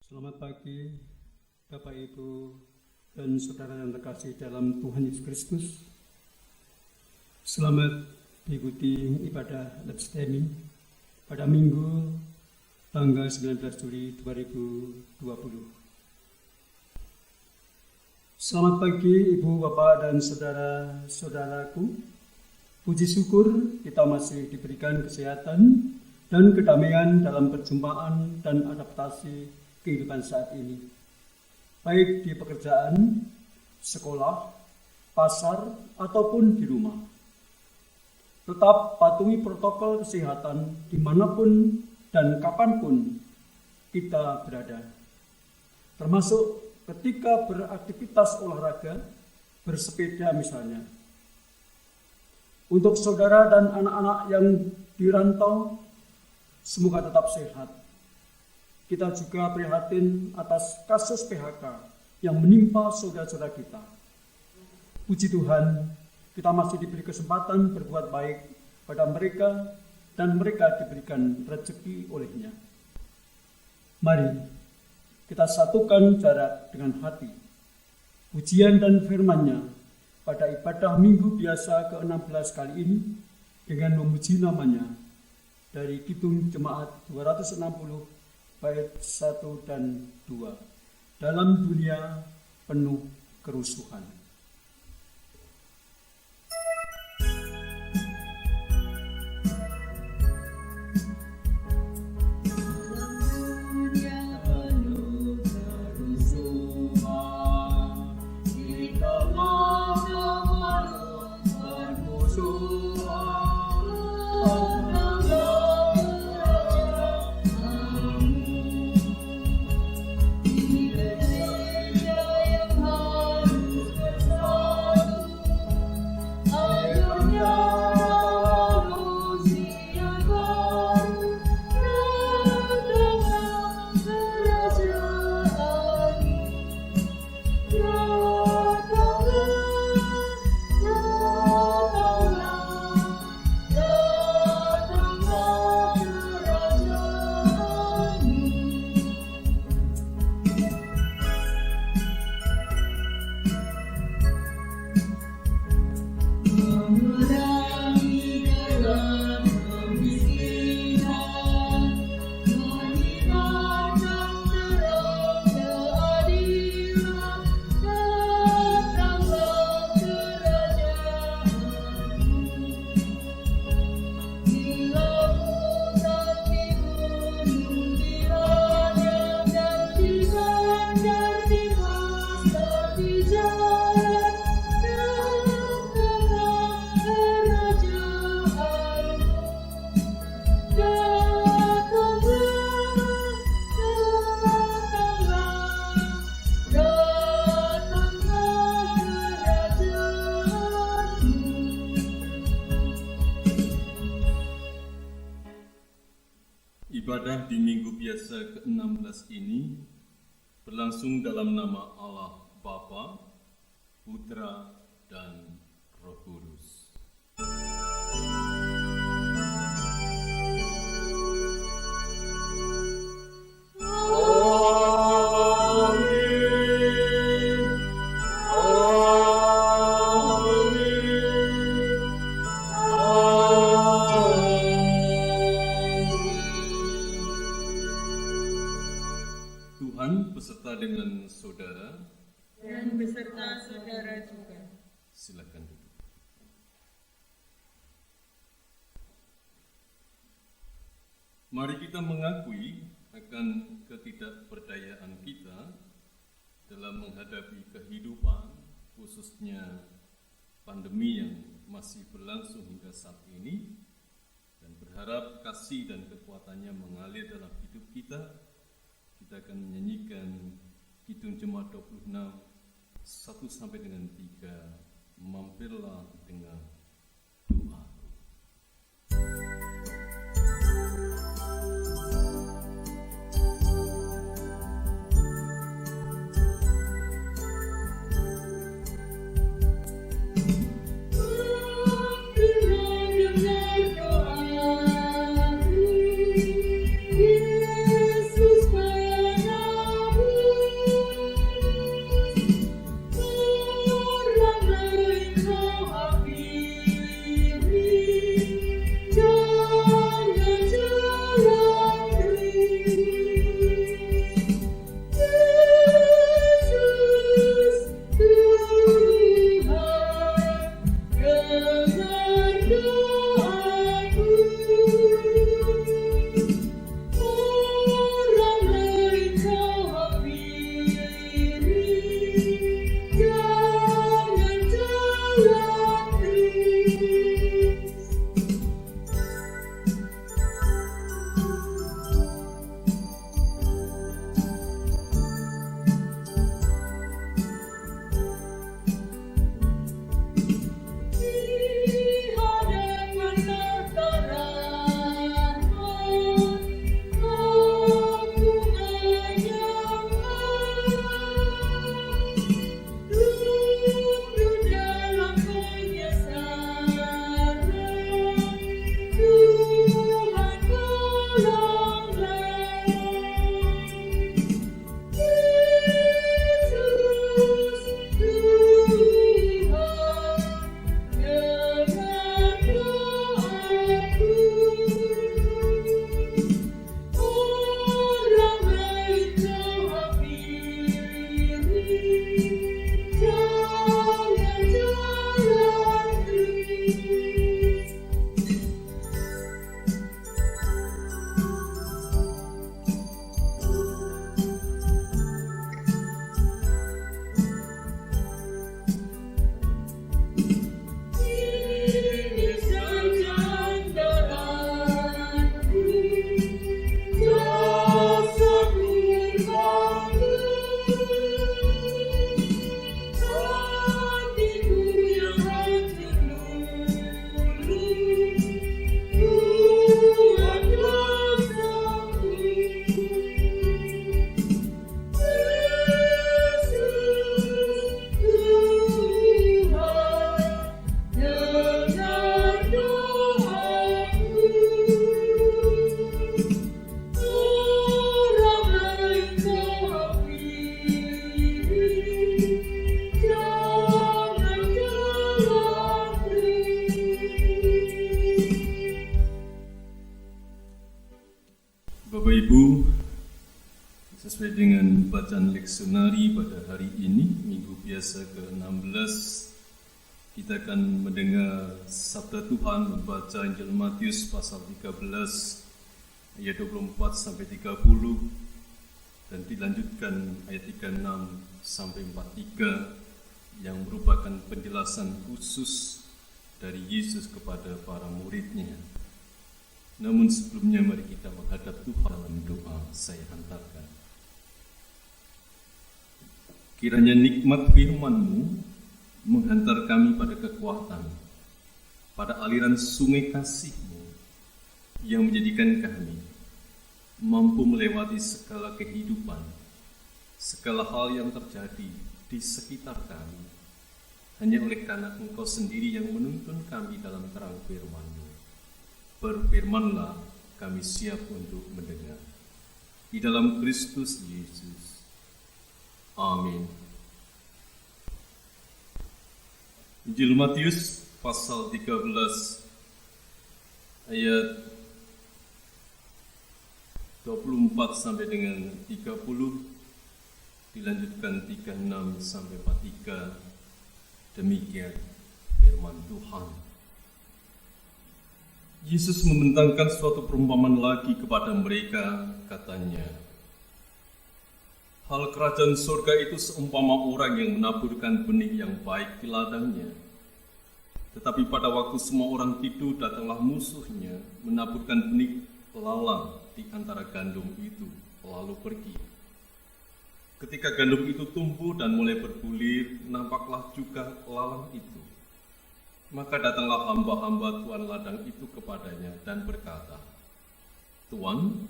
Selamat pagi Bapak Ibu dan saudara yang terkasih dalam Tuhan Yesus Kristus. Selamat mengikuti ibadah Lebstemi pada Minggu tanggal 19 Juli 2020. Selamat pagi Ibu, Bapak dan saudara-saudaraku. Puji syukur kita masih diberikan kesehatan dan kedamaian dalam perjumpaan dan adaptasi kehidupan saat ini, baik di pekerjaan, sekolah, pasar, ataupun di rumah. Tetap patuhi protokol kesehatan dimanapun dan kapanpun kita berada, termasuk ketika beraktivitas olahraga, bersepeda misalnya. Untuk saudara dan anak-anak yang dirantau, semoga tetap sehat. Kita juga prihatin atas kasus PHK yang menimpa saudara-saudara kita. Puji Tuhan, kita masih diberi kesempatan berbuat baik pada mereka dan mereka diberikan rezeki olehnya. Mari kita satukan jarak dengan hati. Pujian dan firman-Nya pada ibadah Minggu biasa ke-16 kali ini dengan memuji namanya dari Kidung Jemaat 260 bait 1 dan 2. Dalam dunia penuh kerusuhan. Ibadah di Minggu biasa ke-16 ini berlangsung dalam nama Allah Bapa, Putra, dan Roh Kudus. Tuhan beserta dengan saudara dan beserta saudara juga. Silakan duduk. Mari kita mengakui akan ketidakberdayaan kita dalam menghadapi kehidupan, khususnya pandemi yang masih berlangsung hingga saat ini, dan berharap kasih dan kekuatannya mengalir dalam hidup kita. Kita akan menyanyikan Kidung Jemaat 26 1 sampai dengan 3. Mampirlah dengan doa. Yesus pada dengan bacaan leksionari pada hari ini, Minggu Biasa ke-16, kita akan mendengar sabda Tuhan membaca Injil Matius pasal 13 ayat 24 sampai 30 dan dilanjutkan ayat 36 sampai 43 yang merupakan penjelasan khusus dari Yesus kepada para muridnya. Namun sebelumnya mari kita menghadap Tuhan dalam doa. Saya hantarkan. Kiranya nikmat firman-Mu menghantar kami pada kekuatan, pada aliran sungai kasih-Mu yang menjadikan kami mampu melewati segala kehidupan, segala hal yang terjadi di sekitar kami, hanya oleh karena Engkau sendiri yang menuntun kami dalam terang firman-Mu. Berfirmanlah, kami siap untuk mendengar. Di dalam Kristus Yesus. Amin. Injil Matius pasal 13 ayat 24 sampai dengan 30, dilanjutkan 36 sampai 43. Demikian firman Tuhan. Yesus membentangkan suatu perumpamaan lagi kepada mereka, katanya, hal kerajaan surga itu seumpama orang yang menaburkan benih yang baik di ladangnya. Tetapi pada waktu semua orang tidur, datanglah musuhnya, menaburkan benih lalang di antara gandum itu, lalu pergi. Ketika gandum itu tumbuh dan mulai berbulir, nampaklah juga lalang itu. Maka datanglah hamba-hamba tuan ladang itu kepadanya dan berkata, Tuan,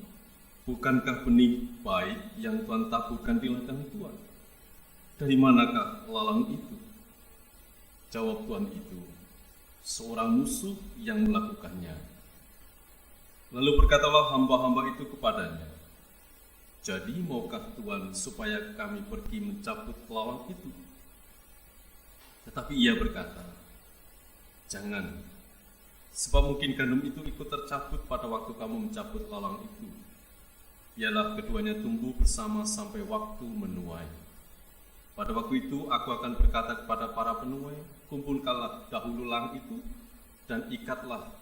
bukankah benih baik yang Tuan taburkan di ladang Tuan? Dari manakah lalang itu? Jawab tuan itu, seorang musuh yang melakukannya. Lalu berkatalah hamba-hamba itu kepadanya, jadi maukah Tuan supaya kami pergi mencabut lalang itu? Tetapi ia berkata, jangan, sebab mungkin gandum itu ikut tercabut pada waktu kamu mencabut lalang itu. Biarlah keduanya tumbuh bersama sampai waktu menuai. Pada waktu itu aku akan berkata kepada para penuai, kumpulkanlah dahulu lalang itu dan ikatlah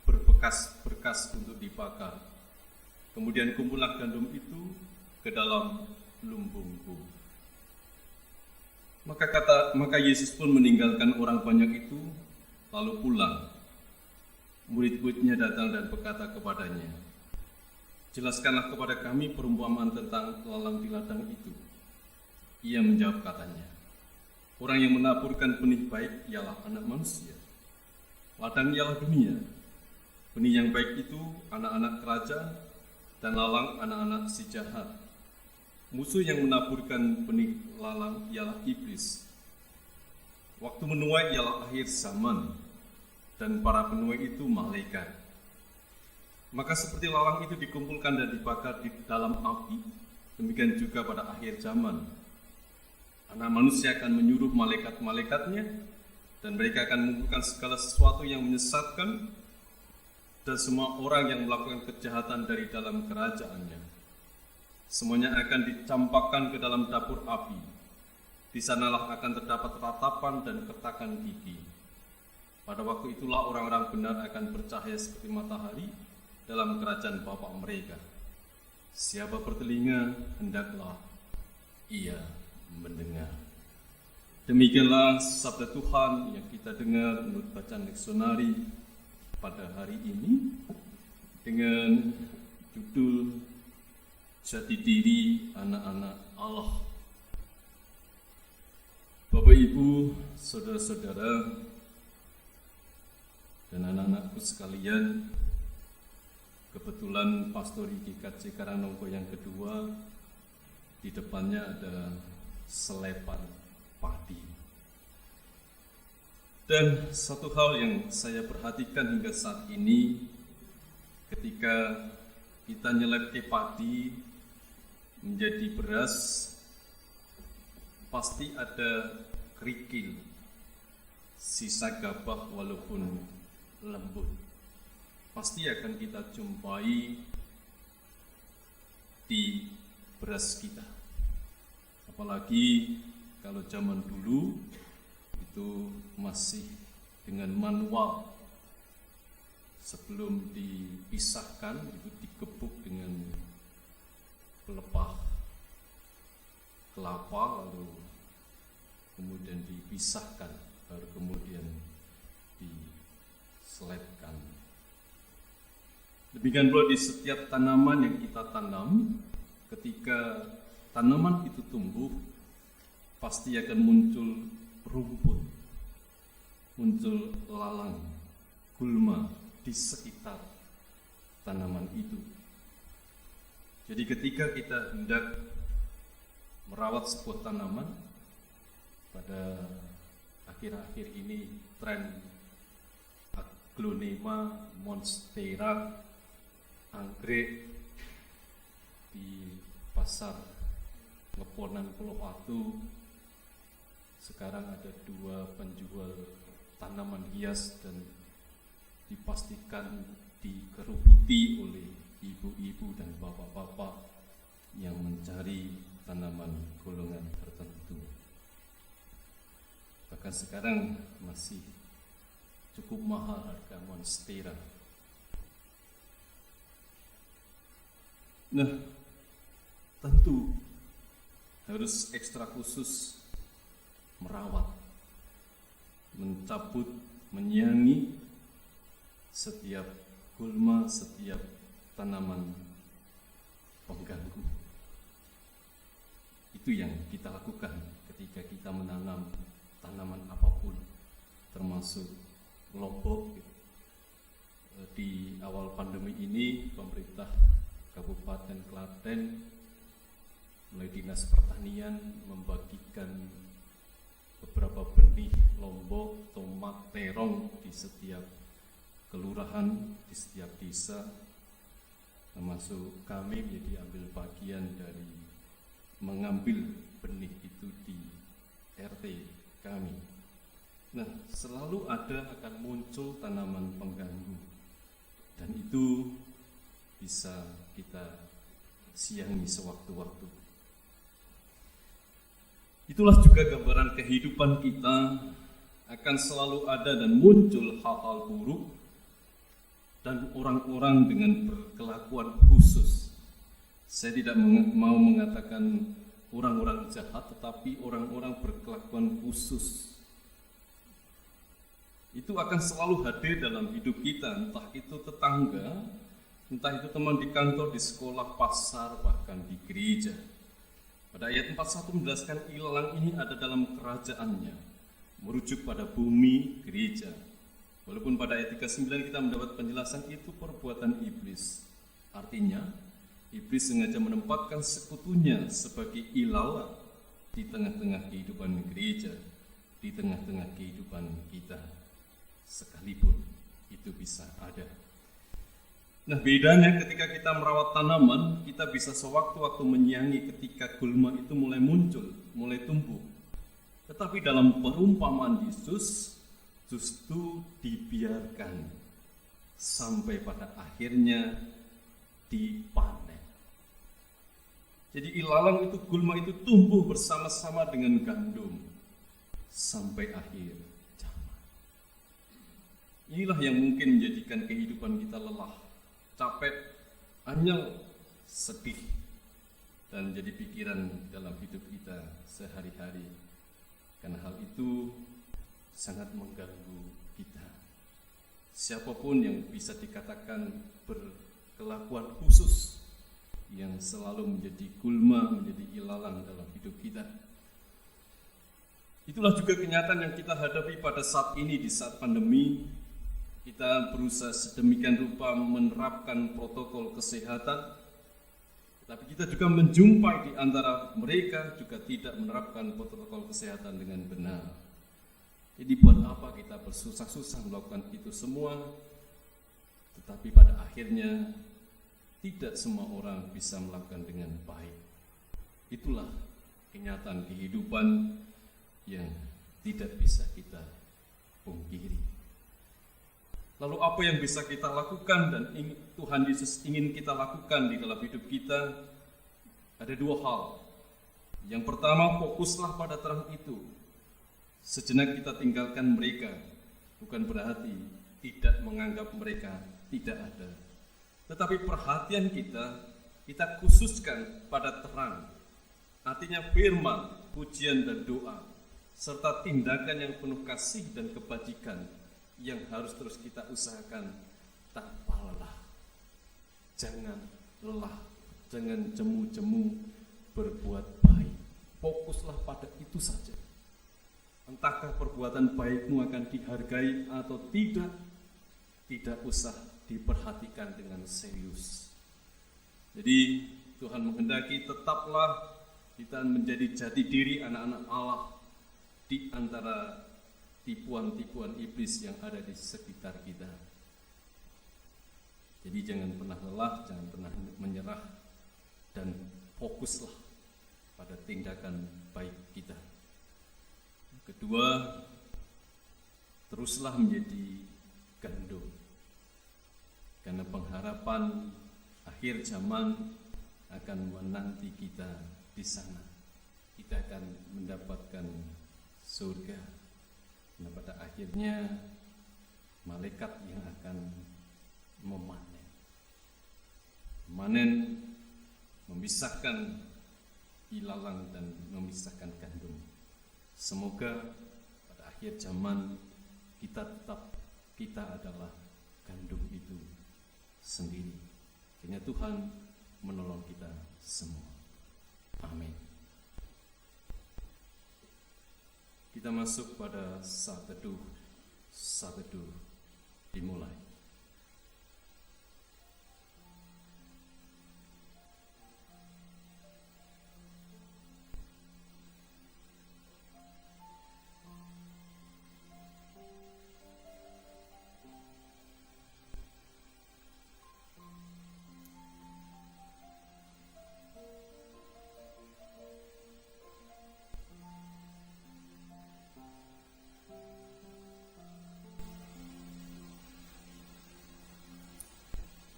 berbekas-berkas untuk dibakar. Kemudian kumpullah gandum itu ke dalam lumbungku. Maka Yesus pun meninggalkan orang banyak itu, lalu pulang. Murid-muridnya datang dan berkata kepadanya, jelaskanlah kepada kami perumpamaan tentang lalang di ladang itu. Ia menjawab katanya, orang yang menaburkan benih baik ialah anak manusia. Ladang ialah dunia. Benih yang baik itu anak-anak kerajaan, dan lalang anak-anak si jahat. Musuh yang menaburkan benih lalang ialah iblis. Waktu menuai ialah akhir zaman, dan para penuai itu malaikat. Maka seperti lalang itu dikumpulkan dan dibakar di dalam api, demikian juga pada akhir zaman. Anak manusia akan menyuruh malaikat-malaikatnya, dan mereka akan mengumpulkan segala sesuatu yang menyesatkan, dan semua orang yang melakukan kejahatan dari dalam kerajaannya. Semuanya akan dicampakkan ke dalam dapur api. Di sanalah akan terdapat ratapan dan kertakan gigi. Pada waktu itulah orang-orang benar akan bercahaya seperti matahari dalam kerajaan Bapa mereka. Siapa bertelinga, hendaklah ia mendengar. Demikianlah sabda Tuhan yang kita dengar menurut bacaan leksionari pada hari ini dengan judul Jati Diri Anak-anak Allah. Bapak, Ibu, saudara-saudara, dan anak-anakku sekalian, kebetulan Pastor GKJ Karanongko yang kedua, di depannya ada selepan padi. Dan satu hal yang saya perhatikan hingga saat ini, ketika kita nyelep padi menjadi beras, pasti ada kerikil, sisa gabah walaupun lembut. Pasti akan kita jumpai di beras kita. Apalagi kalau zaman dulu itu masih dengan manual. Sebelum dipisahkan itu digebuk dengan pelepah kelapa, lalu kemudian dipisahkan, baru kemudian diselepkan. Demikian pula di setiap tanaman yang kita tanam, ketika tanaman itu tumbuh, pasti akan muncul rumput, muncul lalang, gulma di sekitar tanaman itu. Jadi ketika kita hendak merawat sebuah tanaman, pada akhir-akhir ini tren Aglonema, Monstera, anggrek di pasar Ngeponan Pulau Watu. Sekarang ada 2 penjual tanaman hias dan dipastikan dikerubuti oleh ibu-ibu dan bapak-bapak yang mencari tanaman golongan tertentu. Bahkan sekarang masih cukup mahal harga Monstera. Nah, tentu harus ekstra khusus merawat, mencabut, menyiangi setiap gulma, setiap tanaman pengganggu. Itu yang kita lakukan ketika kita menanam tanaman apapun, termasuk lombok. Di awal pandemi ini, pemerintah Kabupaten Klaten melalui Dinas Pertanian membagikan beberapa benih lombok, tomat, terong di setiap kelurahan, di setiap desa, termasuk kami menjadi ambil bagian dari mengambil benih itu di RT kami. Nah, selalu akan muncul tanaman pengganggu, dan itu bisa kita siangi sewaktu-waktu. Itulah juga gambaran kehidupan kita, akan selalu ada dan muncul hal-hal buruk dan orang-orang dengan berkelakuan khusus. Saya tidak mau mengatakan orang-orang jahat, tetapi orang-orang berkelakuan khusus. Itu akan selalu hadir dalam hidup kita, entah itu tetangga, entah itu teman di kantor, di sekolah, pasar, bahkan di gereja. Pada ayat 41 menjelaskan ilalang ini ada dalam kerajaannya, merujuk pada bumi gereja. Walaupun pada ayat 39 kita mendapat penjelasan itu perbuatan iblis. Artinya, iblis sengaja menempatkan sekutunya sebagai ilalang di tengah-tengah kehidupan gereja, di tengah-tengah kehidupan kita. Sekalipun itu bisa ada. Nah, bedanya ketika kita merawat tanaman, kita bisa sewaktu-waktu menyiangi ketika gulma itu mulai muncul, mulai tumbuh. Tetapi dalam perumpamaan Yesus, justru dibiarkan sampai pada akhirnya dipanen. Jadi ilalang itu, gulma itu tumbuh bersama-sama dengan gandum sampai akhir zaman. Inilah yang mungkin menjadikan kehidupan kita lelah, capek, anyel, sedih, dan jadi pikiran dalam hidup kita sehari-hari. Karena hal itu sangat mengganggu kita. Siapapun yang bisa dikatakan berkelakuan khusus, yang selalu menjadi gulma, menjadi ilalang dalam hidup kita. Itulah juga kenyataan yang kita hadapi pada saat ini, di saat pandemi. Kita berusaha sedemikian rupa menerapkan protokol kesehatan, tapi kita juga menjumpai di antara mereka juga tidak menerapkan protokol kesehatan dengan benar. Jadi buat apa kita bersusah-susah melakukan itu semua, tetapi pada akhirnya tidak semua orang bisa melakukan dengan baik. Itulah kenyataan kehidupan yang tidak bisa kita pungkiri. Lalu apa yang bisa kita lakukan dan Tuhan Yesus ingin kita lakukan di dalam hidup kita? Ada dua hal. Yang pertama, fokuslah pada terang itu. Sejenak kita tinggalkan mereka, bukan berarti tidak menganggap mereka tidak ada. Tetapi perhatian kita khususkan pada terang. Artinya firman, pujian dan doa, serta tindakan yang penuh kasih dan kebajikan yang harus terus kita usahakan tanpa lelah. Jangan lelah, jangan jemu-jemu berbuat baik. Fokuslah pada itu saja. Entahkah perbuatan baikmu akan dihargai atau tidak, tidak usah diperhatikan dengan serius. Jadi Tuhan menghendaki tetaplah kita menjadi jati diri anak-anak Allah di antara tipuan-tipuan iblis yang ada di sekitar kita. Jadi jangan pernah lelah, jangan pernah menyerah, dan fokuslah pada tindakan baik kita. Kedua, teruslah menjadi gandum, karena pengharapan akhir zaman akan menanti kita di sana. Kita akan mendapatkan surga. Nah, pada akhirnya malaikat yang akan memanen, memisahkan ilalang dan memisahkan gandum. Semoga pada akhir zaman kita adalah gandum itu sendiri. Kiranya Tuhan menolong kita semua. Amin. Kita masuk pada saat teduh dimulai.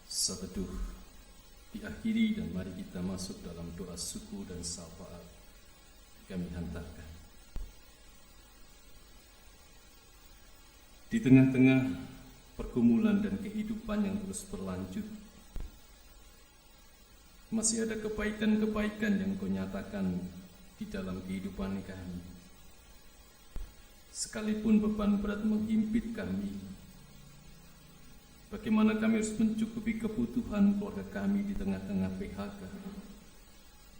Saat teduh diakhiri dan mari kita masuk dalam doa syukur dan syafaat kami hantarkan. Di tengah-tengah pergumulan dan kehidupan yang terus berlanjut, masih ada kebaikan-kebaikan yang Kau nyatakan di dalam kehidupan kami. Sekalipun beban berat menghimpit kami, bagaimana kami harus mencukupi kebutuhan keluarga kami di tengah-tengah PHK,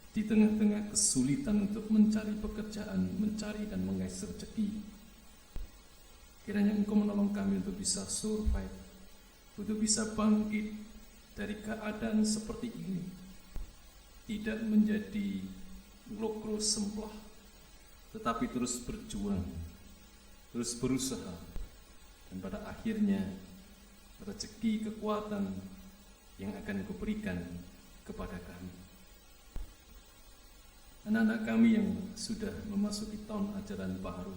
di tengah-tengah kesulitan untuk mencari pekerjaan, mencari dan mengais rezeki. Kiranya Engkau menolong kami untuk bisa survive, untuk bisa bangkit dari keadaan seperti ini, tidak menjadi glokro semplah, tetapi terus berjuang, terus berusaha, dan pada akhirnya rezeki, kekuatan yang akan Kau berikan kepada kami. Anak-anak kami yang sudah memasuki tahun ajaran baru,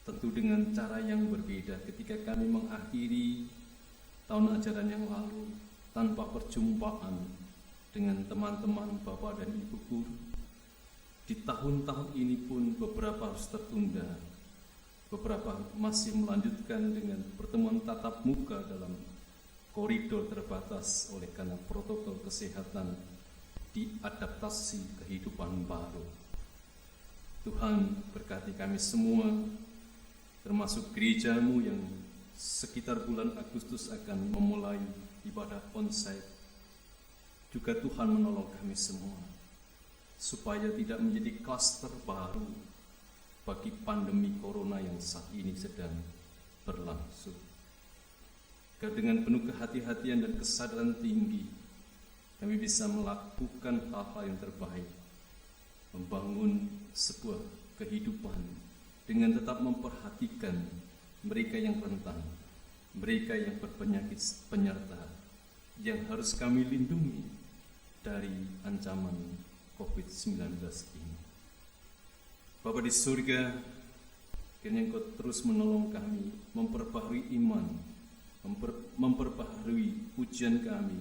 tentu dengan cara yang berbeda ketika kami mengakhiri tahun ajaran yang lalu tanpa perjumpaan dengan teman-teman Bapak dan Ibu guru. Di tahun-tahun ini pun beberapa harus tertunda, beberapa masih melanjutkan dengan pertemuan tatap muka dalam koridor terbatas oleh karena protokol kesehatan diadaptasi kehidupan baru. Tuhan berkati kami semua, termasuk gerejamu yang sekitar bulan Agustus akan memulai ibadah onsite. Juga Tuhan menolong kami semua, supaya tidak menjadi klaster baru bagi pandemi corona yang saat ini sedang berlangsung. Dengan penuh kehati-hatian dan kesadaran tinggi, kami bisa melakukan hal-hal yang terbaik, membangun sebuah kehidupan dengan tetap memperhatikan mereka yang rentan, mereka yang berpenyakit penyerta, yang harus kami lindungi dari ancaman COVID-19 ini. Bapa di surga, kiranya Engkau terus menolong kami, memperbaharui iman, memperbaharui pujian kami,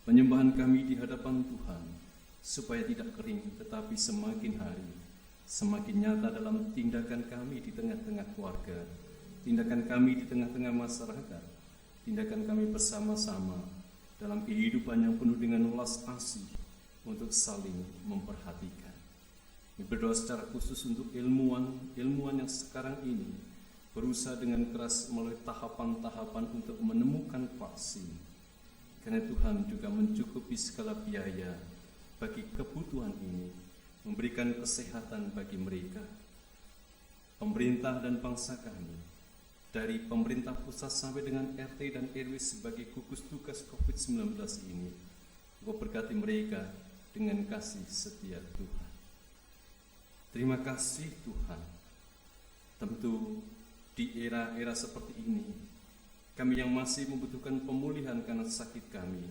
penyembahan kami di hadapan Tuhan, supaya tidak kering, tetapi semakin hari semakin nyata dalam tindakan kami di tengah-tengah keluarga, tindakan kami di tengah-tengah masyarakat, tindakan kami bersama-sama dalam kehidupan yang penuh dengan welas asih untuk saling memperhatikan. Kami berdoa secara khusus untuk ilmuwan yang sekarang ini berusaha dengan keras melalui tahapan-tahapan untuk menemukan vaksin. Karena Tuhan juga mencukupi segala biaya bagi kebutuhan ini, memberikan kesehatan bagi mereka. Pemerintah dan bangsa kami, dari pemerintah pusat sampai dengan RT dan RW sebagai gugus tugas COVID-19 ini, Engkau berkati mereka dengan kasih setia Tuhan. Terima kasih Tuhan. Tentu di era-era seperti ini, kami yang masih membutuhkan pemulihan karena sakit kami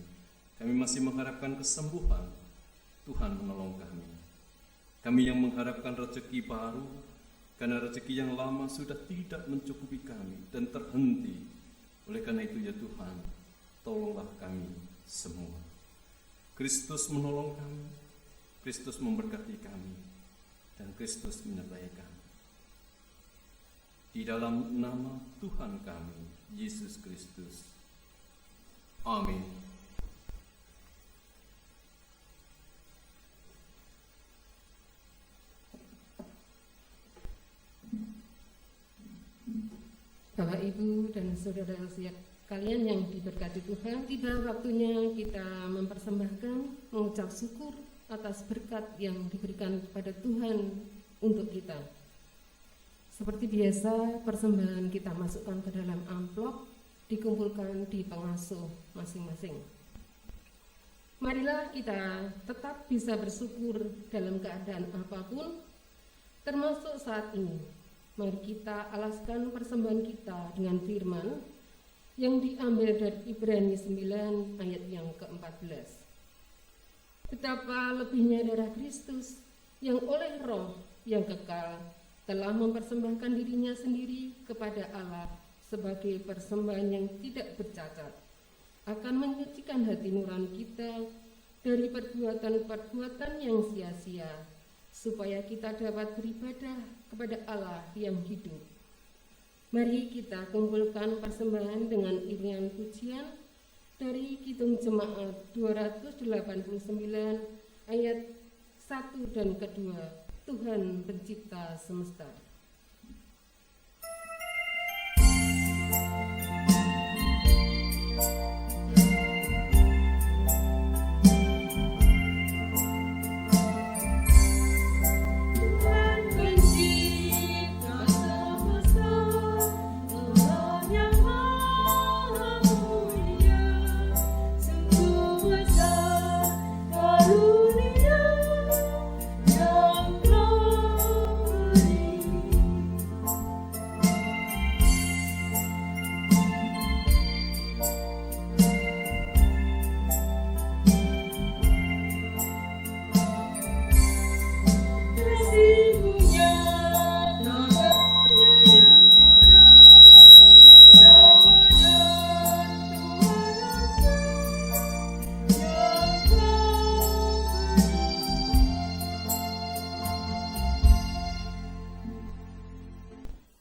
masih mengharapkan kesembuhan, Tuhan menolong kami. Kami yang mengharapkan rezeki baru, karena rezeki yang lama sudah tidak mencukupi kami dan terhenti. Oleh karena itu ya Tuhan, tolonglah kami semua. Kristus menolong kami, Kristus memberkati kami, dan Kristus menyertai kami. Di dalam nama Tuhan kami, Yesus Kristus. Amin. Bapak, Ibu, dan saudara kalian yang diberkati Tuhan, tiba waktunya kita mempersembahkan, mengucap syukur atas berkat yang diberikan kepada Tuhan untuk kita. Seperti biasa, persembahan kita masukkan ke dalam amplop, dikumpulkan di pengasuh masing-masing. Marilah kita tetap bisa bersyukur dalam keadaan apapun, termasuk saat ini. Mari kita alaskan persembahan kita dengan firman yang diambil dari Ibrani 9 ayat yang ke-14. Betapa lebihnya darah Kristus yang oleh roh yang kekal telah mempersembahkan dirinya sendiri kepada Allah sebagai persembahan yang tidak bercacat, akan menyucikan hati nurani kita dari perbuatan-perbuatan yang sia-sia, supaya kita dapat beribadah kepada Allah yang hidup. Mari kita kumpulkan persembahan dengan iringan pujian dari Kidung Jemaat 289 ayat 1 dan kedua. Tuhan pencipta semesta.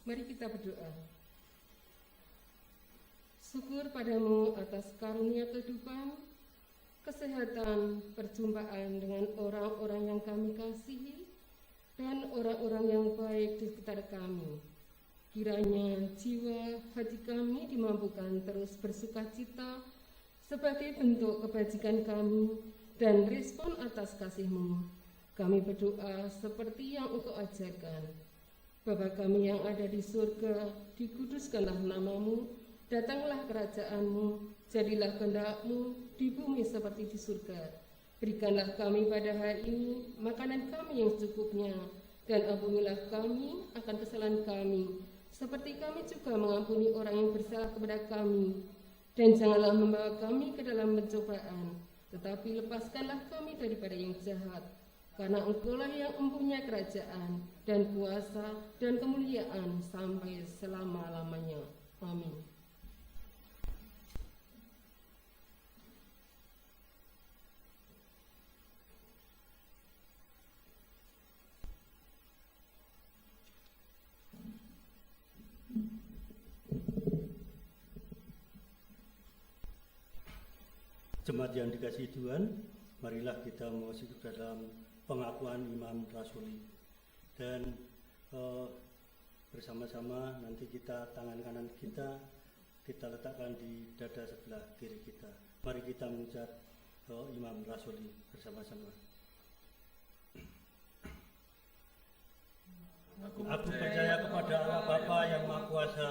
Mari kita berdoa. Syukur padamu atas karunia kehidupan, kesehatan, perjumpaan dengan orang-orang yang kami kasihi, dan orang-orang yang baik di sekitar kami. Kiranya jiwa hati kami dimampukan terus bersukacita sebagai bentuk kebajikan kami dan respon atas kasih-Mu. Kami berdoa seperti yang Engkau ajarkan. Bapa kami yang ada di surga, dikuduskanlah nama-Mu, datanglah kerajaan-Mu, jadilah kehendak-Mu di bumi seperti di surga. Berikanlah kami pada hari ini makanan kami yang secukupnya, dan ampunilah kami akan kesalahan kami, seperti kami juga mengampuni orang yang bersalah kepada kami. Dan janganlah membawa kami ke dalam pencobaan, tetapi lepaskanlah kami daripada yang jahat. Karena Engkau-lah yang mempunyai kerajaan dan kuasa dan kemuliaan sampai selama-lamanya. Amin. Jemaat yang dikasihi Tuhan, marilah kita masuk ke dalam pengakuan Imam Rasuli. Dan bersama-sama nanti tangan kanan kita letakkan di dada sebelah kiri kita. Mari kita mengucap Imam Rasuli bersama-sama. Aku percaya kepada Allah Bapa yang Maha Kuasa,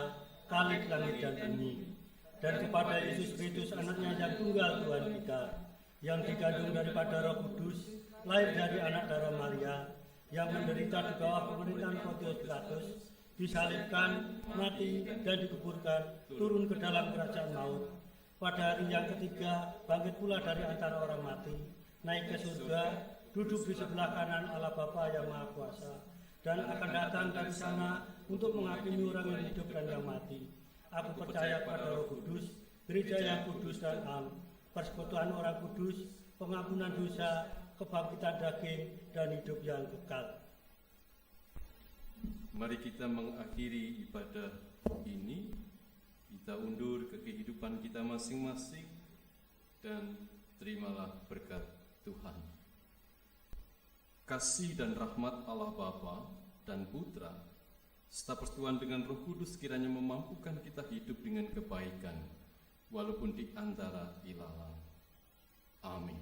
Khalik langit dan bumi, dan kepada Yesus Kristus anaknya yang tunggal Tuhan kita, yang dikandung daripada Roh Kudus, lahir dari anak darah Maria, yang menderita di bawah pemerintahan Pontius Pilatus, disalibkan, mati, dan dikuburkan, turun ke dalam kerajaan maut. Pada hari yang ketiga, bangkit pula dari antara orang mati, naik ke surga, duduk di sebelah kanan Allah Bapa yang Maha Kuasa, dan akan datang dari sana untuk menghakimi orang yang hidup dan yang mati. Aku percaya pada Roh Kudus, gereja yang kudus dan am, persekutuan orang kudus, pengampunan dosa, kebangkitan daging, dan hidup yang kekal. Mari kita mengakhiri ibadah ini, kita undur ke kehidupan kita masing-masing, dan terimalah berkat Tuhan. Kasih dan rahmat Allah Bapa dan Putra, serta persekutuan dengan Roh Kudus kiranya memampukan kita hidup dengan kebaikan, walaupun di antara ilalang. Amin.